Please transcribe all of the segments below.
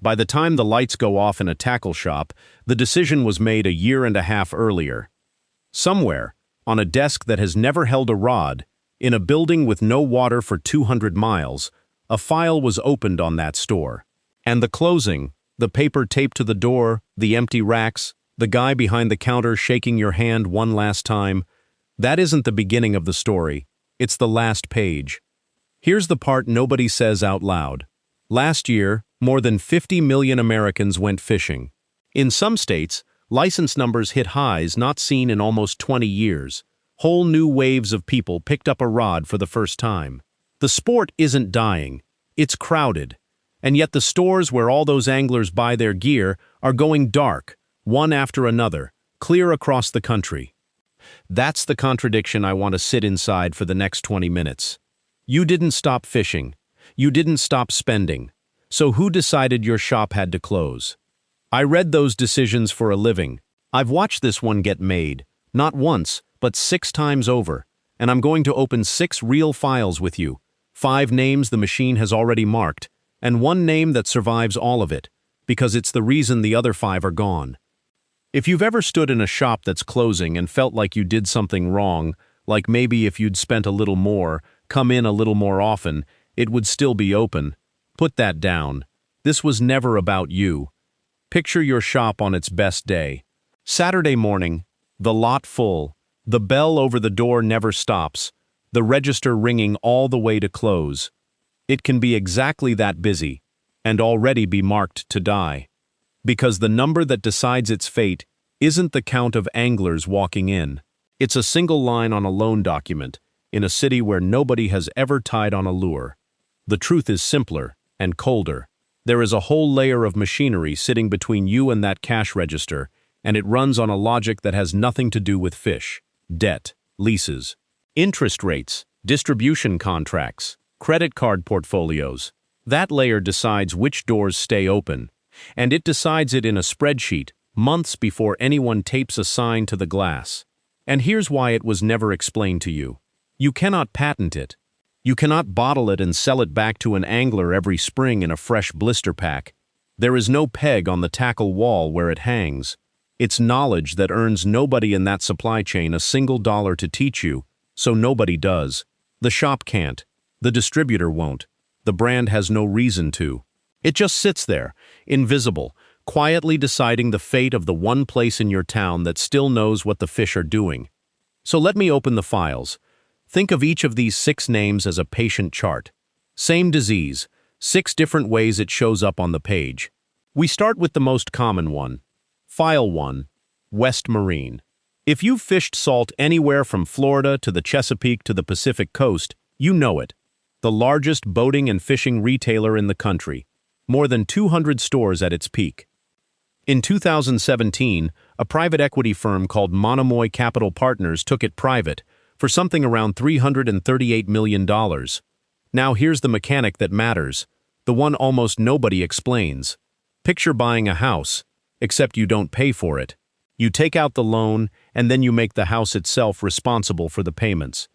By the time the lights go off in a tackle shop, the decision was made a year and a half earlier. Somewhere, on a desk that has never held a rod, in a building with no water for 200 miles, a file was opened on that store. And the closing, the paper taped to the door, the empty racks, the guy behind the counter shaking your hand one last time, that isn't the beginning of the story, it's the last page. Here's the part nobody says out loud. Last year, more than 50 million Americans went fishing. In some states, license numbers hit highs not seen in almost 20 years. Whole new waves of people picked up a rod for the first time. The sport isn't dying, it's crowded. And yet the stores where all those anglers buy their gear are going dark, one after another, clear across the country. That's the contradiction I want to sit inside for the next 20 minutes. You didn't stop fishing. You didn't stop spending. So who decided your shop had to close? I read those decisions for a living. I've watched this one get made, not once, but 6 times over. And I'm going to open 6 real files with you. 5 names the machine has already marked, and 1 name that survives all of it, because it's the reason the other 5 are gone. If you've ever stood in a shop that's closing and felt like you did something wrong, like maybe if you'd spent a little more, come in a little more often, it would still be open, put that down. This was never about you. Picture your shop on its best day. Saturday morning, the lot full, the bell over the door never stops, the register ringing all the way to close. It can be exactly that busy, and already be marked to die. Because the number that decides its fate isn't the count of anglers walking in. It's a single line on a loan document, in a city where nobody has ever tied on a lure. The truth is simpler and colder. There is a whole layer of machinery sitting between you and that cash register, and it runs on a logic that has nothing to do with fish, debt, leases, interest rates, distribution contracts, credit card portfolios. That layer decides which doors stay open, and it decides it in a spreadsheet months before anyone tapes a sign to the glass. And here's why it was never explained to you. You cannot patent it. You cannot bottle it and sell it back to an angler every spring in a fresh blister pack. There is no peg on the tackle wall where it hangs. It's knowledge that earns nobody in that supply chain a single dollar to teach you, so nobody does. The shop can't. The distributor won't. The brand has no reason to. It just sits there, invisible, quietly deciding the fate of the one place in your town that still knows what the fish are doing. So let me open the files. Think of each of these 6 names as a patient chart. Same disease, 6 different ways it shows up on the page. We start with the most common one. File 1, West Marine. If you've fished salt anywhere from Florida to the Chesapeake to the Pacific coast, you know it. The largest boating and fishing retailer in the country. More than 200 stores at its peak. In 2017, a private equity firm called Monomoy Capital Partners took it private for something around $338 million. Now here's the mechanic that matters, the one almost nobody explains. Picture buying a house, except you don't pay for it. You take out the loan, and then you make the house itself responsible for the payments.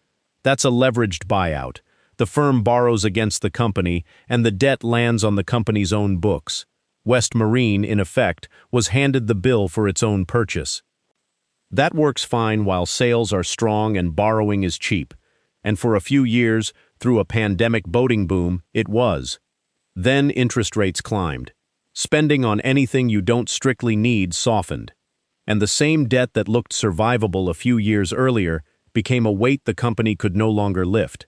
That's a leveraged buyout. The firm borrows against the company, and the debt lands on the company's own books. West Marine, in effect, was handed the bill for its own purchase. That works fine while sales are strong and borrowing is cheap. And for a few years, through a pandemic boating boom, it was. Then interest rates climbed. Spending on anything you don't strictly need softened. And the same debt that looked survivable a few years earlier became a weight the company could no longer lift.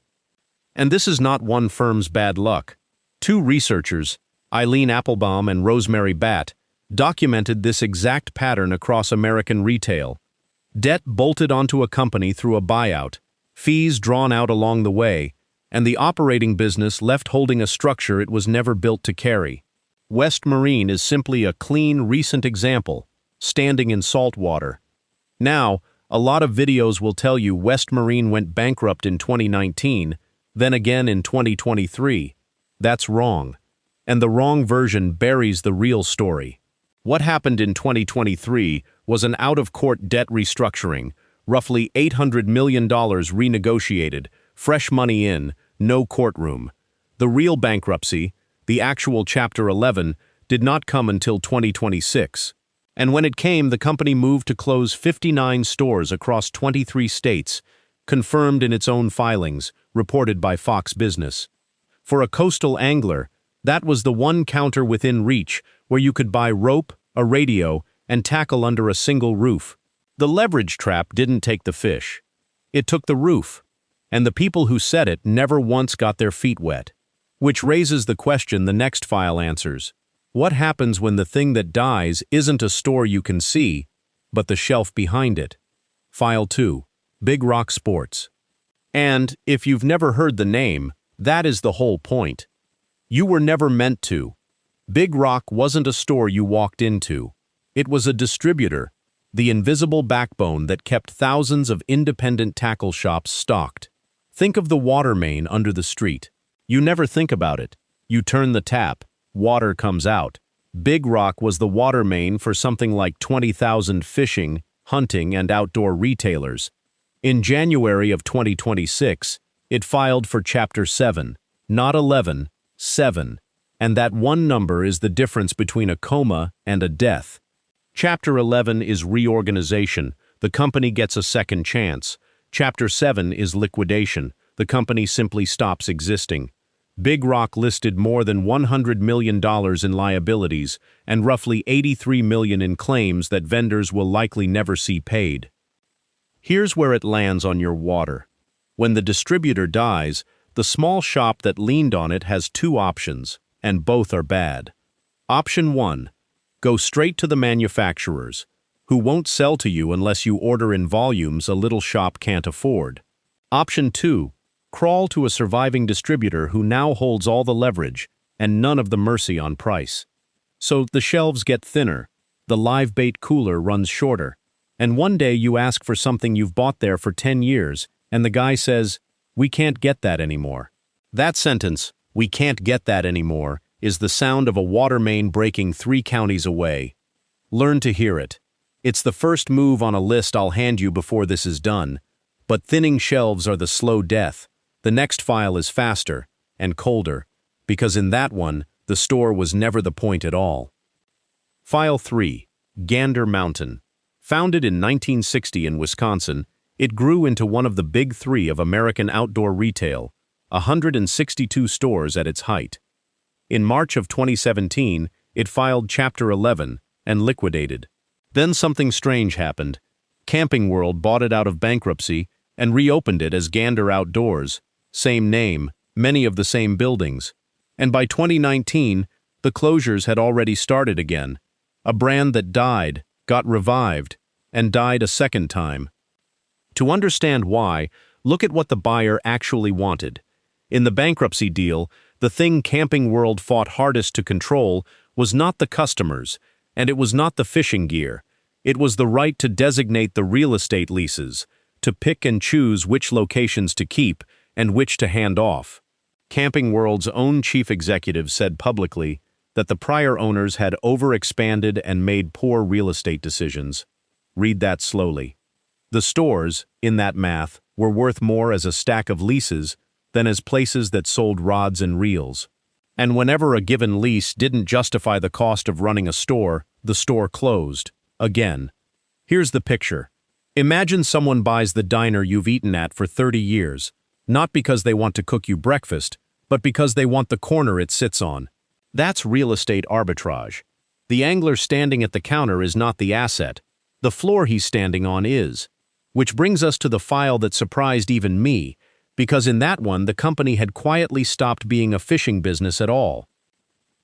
And this is not one firm's bad luck. 2 researchers, Eileen Applebaum and Rosemary Batt, documented this exact pattern across American retail. Debt bolted onto a company through a buyout, fees drawn out along the way, and the operating business left holding a structure it was never built to carry. West Marine is simply a clean, recent example, standing in salt water. Now, a lot of videos will tell you West Marine went bankrupt in 2019, then again in 2023. That's wrong. And the wrong version buries the real story. What happened in 2023 was an out-of-court debt restructuring, roughly $800 million renegotiated, fresh money in, no courtroom. The real bankruptcy, the actual Chapter 11, did not come until 2026. And when it came, the company moved to close 59 stores across 23 states, confirmed in its own filings, reported by Fox Business. For a coastal angler, that was the one counter within reach where you could buy rope, a radio, and tackle under a single roof. The leverage trap didn't take the fish. It took the roof. And the people who set it never once got their feet wet. Which raises the question the next file answers. What happens when the thing that dies isn't a store you can see, but the shelf behind it? File 2. Big Rock Sports. And, if you've never heard the name, that is the whole point. You were never meant to. Big Rock wasn't a store you walked into. It was a distributor, the invisible backbone that kept thousands of independent tackle shops stocked. Think of the water main under the street. You never think about it. You turn the tap. Water comes out. Big Rock was the water main for something like 20,000 fishing, hunting, and outdoor retailers. In January of 2026, it filed for Chapter 7, not 11, 7, and that one number is the difference between a coma and a death. Chapter 11 is reorganization. The company gets a second chance. Chapter 7 is liquidation. The company simply stops existing. Big Rock listed more than $100 million in liabilities and roughly $83 million in claims that vendors will likely never see paid. Here's where it lands on your water. When the distributor dies, the small shop that leaned on it has two options, and both are bad. Option 1. Go straight to the manufacturers, who won't sell to you unless you order in volumes a little shop can't afford. Option 2. Crawl to a surviving distributor who now holds all the leverage and none of the mercy on price. So the shelves get thinner, the live bait cooler runs shorter, and one day you ask for something you've bought there for 10 years, and the guy says, "We can't get that anymore." That sentence, "we can't get that anymore," is the sound of a water main breaking 3 counties away. Learn to hear it. It's the first move on a list I'll hand you before this is done. But thinning shelves are the slow death. The next file is faster and colder, because in that one, the store was never the point at all. File 3. Gander Mountain. Founded in 1960 in Wisconsin, it grew into one of the big 3 of American outdoor retail, 162 stores at its height. In March of 2017, it filed Chapter 11 and liquidated. Then something strange happened. Camping World bought it out of bankruptcy and reopened it as Gander Outdoors, same name, many of the same buildings. And by 2019, the closures had already started again. A brand that died, got revived, and died a second time. To understand why, look at what the buyer actually wanted. In the bankruptcy deal, the thing Camping World fought hardest to control was not the customers, and it was not the fishing gear. It was the right to designate the real estate leases, to pick and choose which locations to keep and which to hand off. Camping World's own chief executive said publicly that the prior owners had overexpanded and made poor real estate decisions. Read that slowly. The stores, in that math, were worth more as a stack of leases than as places that sold rods and reels. And whenever a given lease didn't justify the cost of running a store, the store closed. Again. Here's the picture. Imagine someone buys the diner you've eaten at for 30 years, not because they want to cook you breakfast, but because they want the corner it sits on. That's real estate arbitrage. The angler standing at the counter is not the asset. The floor he's standing on is. Which brings us to the file that surprised even me, because in that one the company had quietly stopped being a fishing business at all.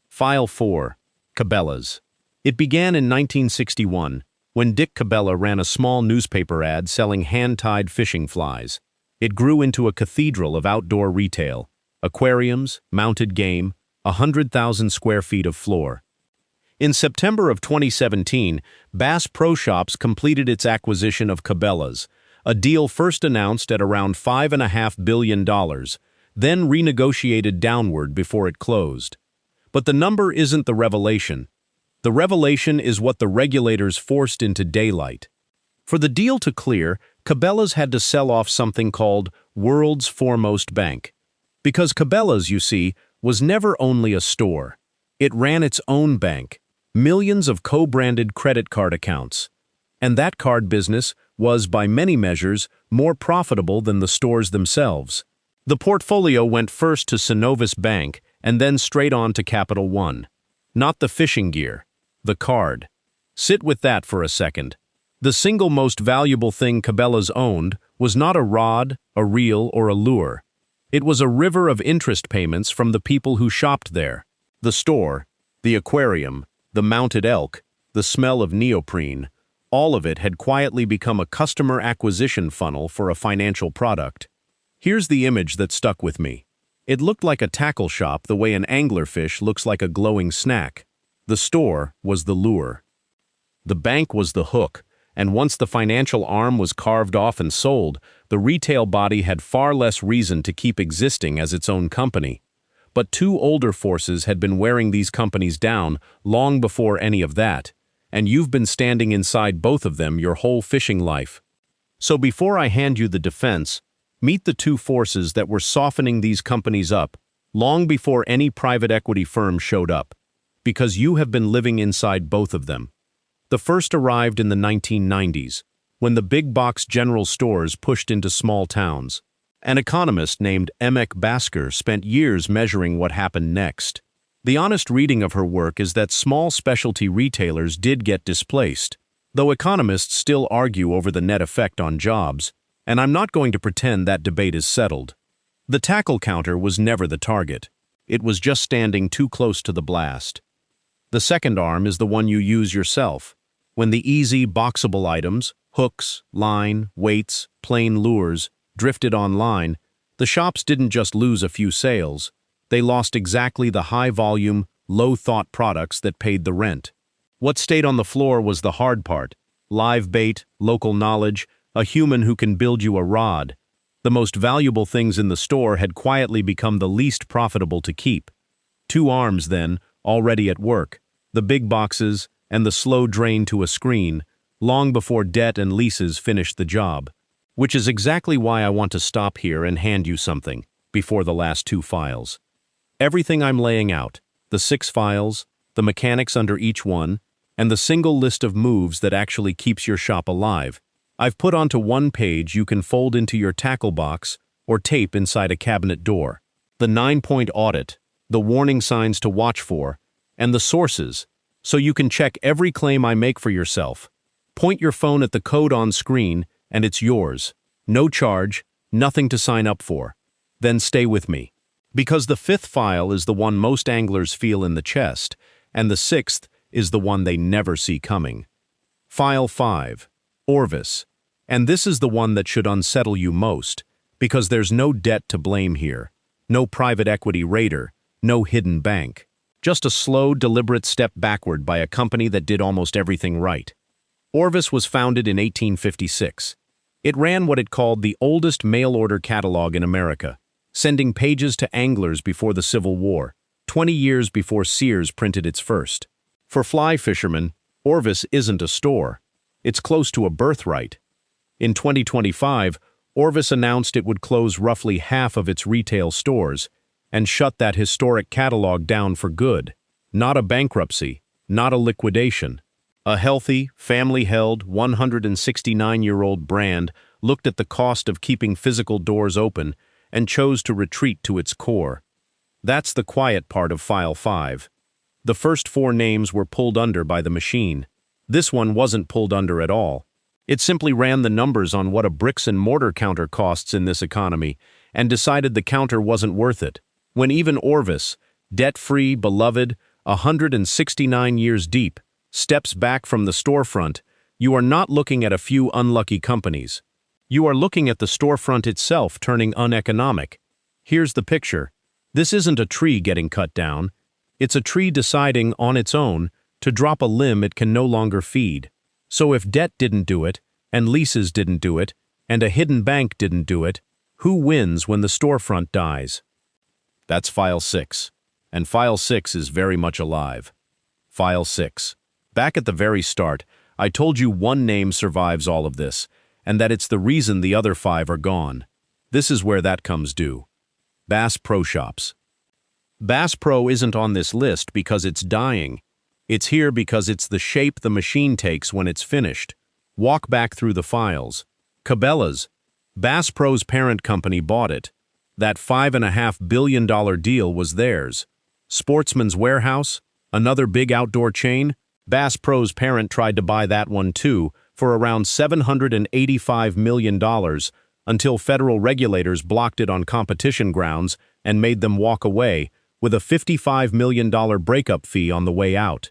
File 4. Cabela's. It began in 1961, when Dick Cabela ran a small newspaper ad selling hand-tied fishing flies. It grew into a cathedral of outdoor retail, aquariums, mounted game, 100,000 square feet of floor. In September of 2017, Bass Pro Shops completed its acquisition of Cabela's, a deal first announced at around $5.5 billion, then renegotiated downward before it closed. But the number isn't the revelation. The revelation is what the regulators forced into daylight. For the deal to clear, Cabela's had to sell off something called World's Foremost Bank. Because Cabela's, you see, was never only a store. It ran its own bank, millions of co-branded credit card accounts. And that card business was, by many measures, more profitable than the stores themselves. The portfolio went first to Synovus Bank and then straight on to Capital One. Not the fishing gear, the card. Sit with that for a second. The single most valuable thing Cabela's owned was not a rod, a reel, or a lure. It was a river of interest payments from the people who shopped there. The store, the aquarium, the mounted elk, the smell of neoprene, all of it had quietly become a customer acquisition funnel for a financial product. Here's the image that stuck with me. It looked like a tackle shop the way an anglerfish looks like a glowing snack. The store was the lure. The bank was the hook, and once the financial arm was carved off and sold, the retail body had far less reason to keep existing as its own company. But two older forces had been wearing these companies down long before any of that, and you've been standing inside both of them your whole fishing life. So before I hand you the defense, meet the two forces that were softening these companies up long before any private equity firm showed up, because you have been living inside both of them. The first arrived in the 1990s, when the big box general stores pushed into small towns. An economist named Emek Basker spent years measuring what happened next. The honest reading of her work is that small specialty retailers did get displaced, though economists still argue over the net effect on jobs, and I'm not going to pretend that debate is settled. The tackle counter was never the target. It was just standing too close to the blast. The second arm is the one you use yourself. When the easy, boxable items, hooks, line, weights, plain lures, drifted online, the shops didn't just lose a few sales. They lost exactly the high-volume, low-thought products that paid the rent. What stayed on the floor was the hard part: live bait, local knowledge, a human who can build you a rod. The most valuable things in the store had quietly become the least profitable to keep. Two arms, then, already at work: the big boxes and the slow drain to a screen, long before debt and leases finished the job. Which is exactly why I want to stop here and hand you something, before the last two files. Everything I'm laying out, the 6 files, the mechanics under each one, and the single list of moves that actually keeps your shop alive, I've put onto one page you can fold into your tackle box or tape inside a cabinet door. The 9-point audit, the warning signs to watch for, and the sources, so you can check every claim I make for yourself. Point your phone at the code on screen, and it's yours. No charge, nothing to sign up for. Then stay with me. Because the 5th file is the one most anglers feel in the chest, and the 6th is the one they never see coming. File 5. Orvis. And this is the one that should unsettle you most, because there's no debt to blame here, no private equity raider, no hidden bank. Just a slow, deliberate step backward by a company that did almost everything right. Orvis was founded in 1856. It ran what it called the oldest mail-order catalog in America, sending pages to anglers before the Civil War, 20 years before Sears printed its first. For fly fishermen, Orvis isn't a store. It's close to a birthright. In 2025, Orvis announced it would close roughly half of its retail stores and shut that historic catalog down for good. Not a bankruptcy, not a liquidation. A healthy, family-held, 169-year-old brand looked at the cost of keeping physical doors open and chose to retreat to its core. That's the quiet part of File 5. The first 4 names were pulled under by the machine. This one wasn't pulled under at all. It simply ran the numbers on what a bricks-and-mortar counter costs in this economy and decided the counter wasn't worth it. When even Orvis, debt-free, beloved, 169 years deep, steps back from the storefront, you are not looking at a few unlucky companies. You are looking at the storefront itself turning uneconomic. Here's the picture. This isn't a tree getting cut down. It's a tree deciding, on its own, to drop a limb it can no longer feed. So if debt didn't do it, and leases didn't do it, and a hidden bank didn't do it, who wins when the storefront dies? That's File 6. And File 6 is very much alive. File 6. Back at the very start, I told you one name survives all of this, and that it's the reason the other 5 are gone. This is where that comes due. Bass Pro Shops. Bass Pro isn't on this list because it's dying. It's here because it's the shape the machine takes when it's finished. Walk back through the files. Cabela's. Bass Pro's parent company bought it. That $5.5 billion deal was theirs. Sportsman's Warehouse, another big outdoor chain, Bass Pro's parent tried to buy that one too for around $785 million until federal regulators blocked it on competition grounds and made them walk away with a $55 million breakup fee on the way out.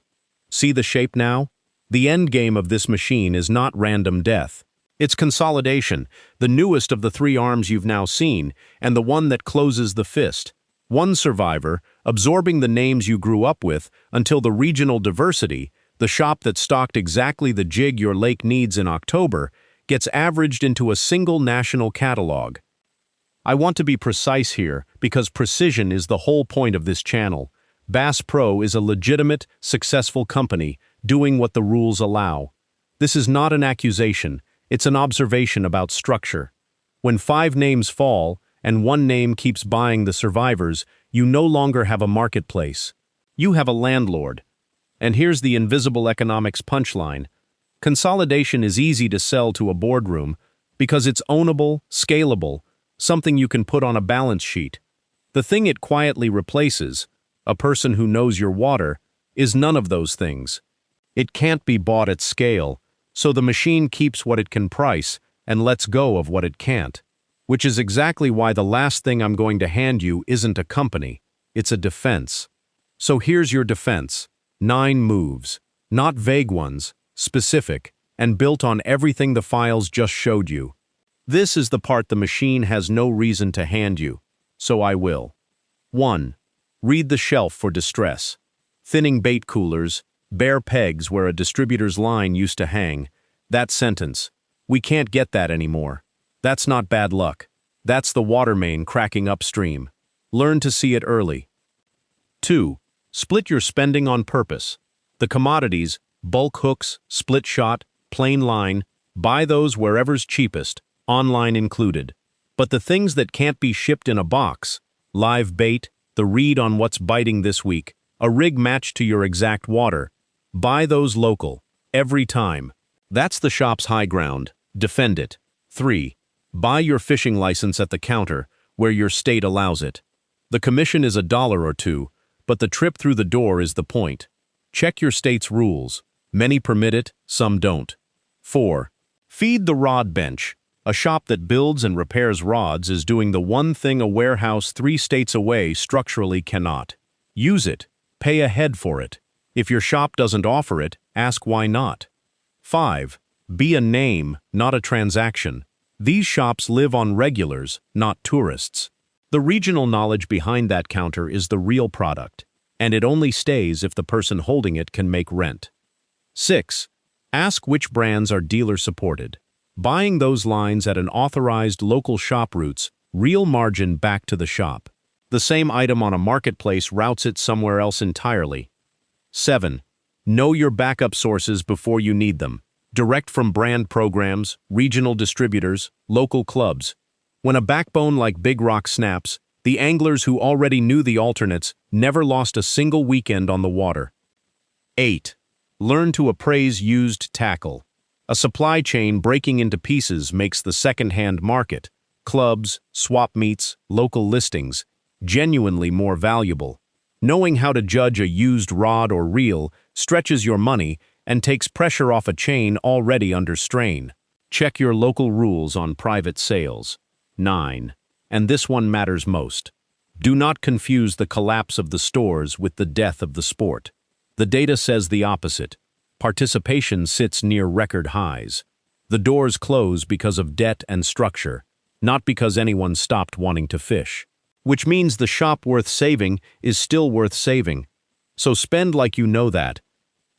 See the shape now? The end game of this machine is not random death. It's consolidation, the newest of the three arms you've now seen, and the one that closes the fist. One survivor, absorbing the names you grew up with until the regional diversity, the shop that stocked exactly the jig your lake needs in October, gets averaged into a single national catalog. I want to be precise here because precision is the whole point of this channel. Bass Pro is a legitimate, successful company doing what the rules allow. This is not an accusation, it's an observation about structure. When 5 names fall and one name keeps buying the survivors, you no longer have a marketplace. You have a landlord. And here's the invisible economics punchline. Consolidation is easy to sell to a boardroom because it's ownable, scalable, something you can put on a balance sheet. The thing it quietly replaces, a person who knows your water, is none of those things. It can't be bought at scale, so the machine keeps what it can price and lets go of what it can't. Which is exactly why the last thing I'm going to hand you isn't a company, it's a defense. So here's your defense. 9 moves, not vague ones, specific, and built on everything the files just showed you. This is the part the machine has no reason to hand you, so I will. 1. Read the shelf for distress. Thinning bait coolers, bare pegs where a distributor's line used to hang. That sentence. We can't get that anymore. That's not bad luck. That's the water main cracking upstream. Learn to see it early. 2. Split your spending on purpose. The commodities, bulk hooks, split shot, plain line, buy those wherever's cheapest, online included. But the things that can't be shipped in a box, live bait, the read on what's biting this week, a rig matched to your exact water, buy those local, every time. That's the shop's high ground. Defend it. 3. Buy your fishing license at the counter, where your state allows it. The commission is $1 or $2, but the trip through the door is the point. Check your state's rules. Many permit it, some don't. 4. Feed the rod bench. A shop that builds and repairs rods is doing the one thing a warehouse 3 states away structurally cannot. Use it. Pay ahead for it. If your shop doesn't offer it, ask why not. 5. Be a name, not a transaction. These shops live on regulars, not tourists. The regional knowledge behind that counter is the real product, and it only stays if the person holding it can make rent. 6. Ask which brands are dealer-supported. Buying those lines at an authorized local shop routes real margin back to the shop. The same item on a marketplace routes it somewhere else entirely. 7. Know your backup sources before you need them. Direct from brand programs, regional distributors, local clubs. When a backbone like Big Rock snaps, the anglers who already knew the alternates never lost a single weekend on the water. 8. Learn to appraise used tackle. A supply chain breaking into pieces makes the second-hand market, clubs, swap meets, local listings, genuinely more valuable. Knowing how to judge a used rod or reel stretches your money and takes pressure off a chain already under strain. Check your local rules on private sales. 9. And this one matters most. Do not confuse the collapse of the stores with the death of the sport. The data says the opposite. Participation sits near record highs. The doors close because of debt and structure, not because anyone stopped wanting to fish. Which means the shop worth saving is still worth saving. So spend like you know that.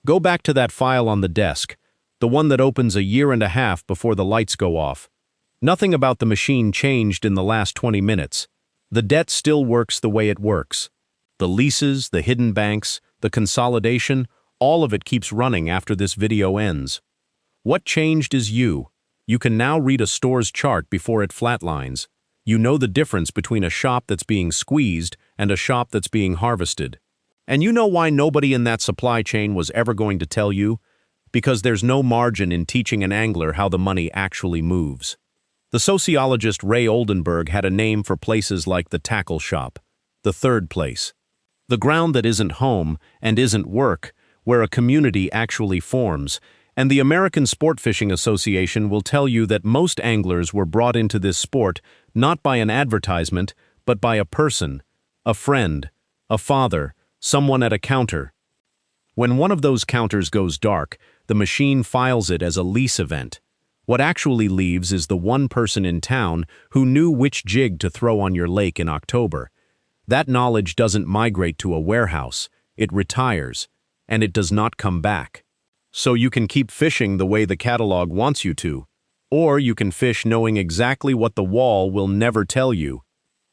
Go back to that file on the desk, the one that opens 1.5 years before the lights go off. Nothing about the machine changed in the last 20 minutes. The debt still works the way it works. The leases, the hidden banks, the consolidation, all of it keeps running after this video ends. What changed is you. You can now read a store's chart before it flatlines. You know the difference between a shop that's being squeezed and a shop that's being harvested. And you know why nobody in that supply chain was ever going to tell you? Because there's no margin in teaching an angler how the money actually moves. The sociologist Ray Oldenburg had a name for places like the tackle shop, the third place. The ground that isn't home and isn't work, where a community actually forms, and the American Sport Fishing Association will tell you that most anglers were brought into this sport not by an advertisement, but by a person, a friend, a father, someone at a counter. When one of those counters goes dark, the machine files it as a lease event. What actually leaves is the one person in town who knew which jig to throw on your lake in October. That knowledge doesn't migrate to a warehouse, it retires, and it does not come back. So you can keep fishing the way the catalog wants you to, or you can fish knowing exactly what the wall will never tell you.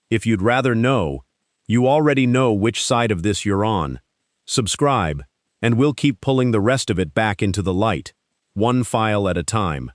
If you'd rather know, you already know which side of this you're on. Subscribe, and we'll keep pulling the rest of it back into the light, one file at a time.